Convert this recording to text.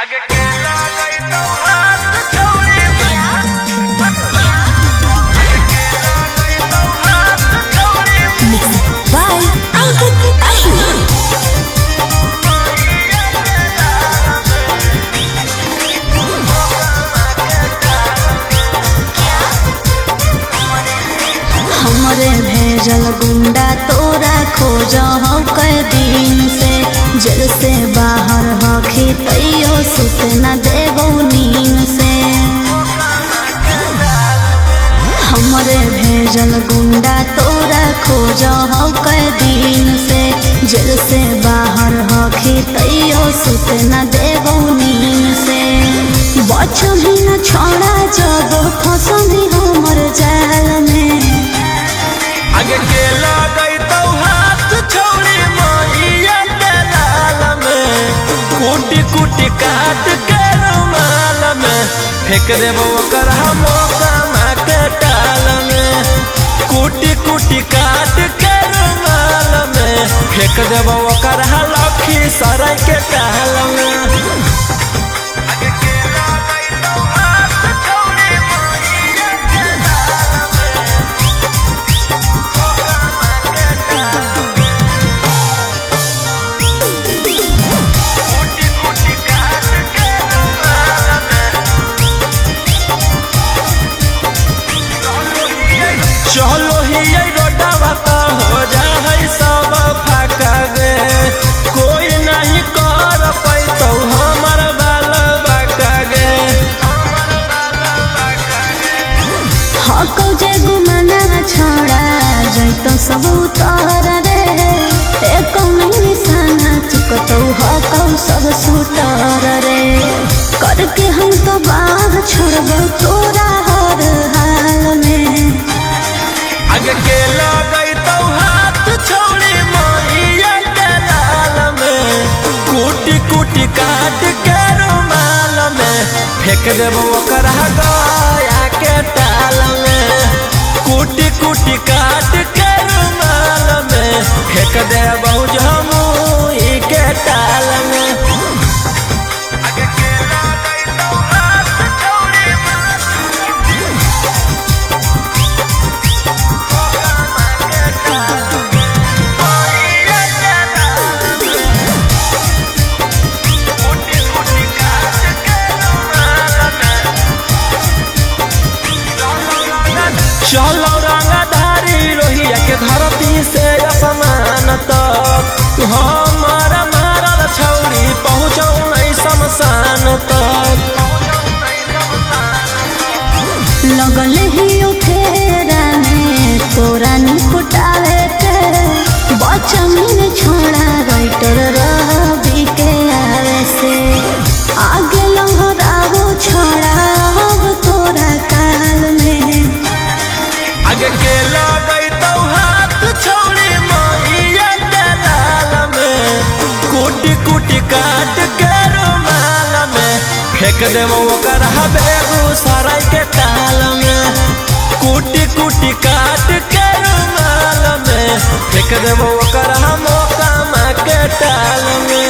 आगे केला गई तो हाथ छोड़ी Bye, Uncle Ahi. हमरे भेजल गुंडा तोरा खोज हो कई दिन से, जेल से बाहर हखी तैयो सुत न देबो नींद से। हमरे भेजल गुंडा तोरा खोज हो कई दिन से, जेल से बाहर हखी तैयो सुत न देबो नींद से। बचही न छोड़ा जब फंसनी हमर जाल में। आगे केला गई तो हाथ छोड़ी मोहिया के लाल में, कूटी कूटी काट के रुमाल में फेंक देबो ओकर हम कमा के टाल में। कूटी कूटी काट के रुमाल में फेंक देबो ओकर लखी सराय के टाल में। आगे केला गई तो हाथ छोड़ी मोहिया के लाल में, चलो ही रोडवा तो हो जाए सब फाका गे, कोई नहीं कर पैतो हमर बाल बाका गे। हको जे गुमना छोड़ा जैतो सब उतार रे, एको निशाना चुकतो हको सब सुतार रे। करके हम तो बाह छोड़बो तोरा हर हाल में। आगे केला गई तो हाथ छोड़ी मोहिया के लाल में, कूटी कूटी काट के रुमाल में फेंक देबो ओकर गया के टाल में। कूटी कूटी काट के रुमाल में फेंक देबो जमुई के टाल में। आगे केला गई तो हाथ छोड़ी चलो रंगधारी रोहिया के धरती से अपमान तक, हमारा मारल छौरी पहुँचौ नहीं शमशान तक। लगल ही उठेरा में तोरा निकुटावे के, बचमिन छोड़ा राइटर रवि के आवे से। आगे लहरावो छोड़ा अब तोरा काल में। आगे केला गई तो हाथ छोड़ी मोहिया के लाल में, कूटी कूटी काट के रुमाल में फेंक देबो ओकर बेगूसराय के टाल में। कूटी कूटी काट के रुमाल में फेंक देबो ओकर हम कमा के टाल में।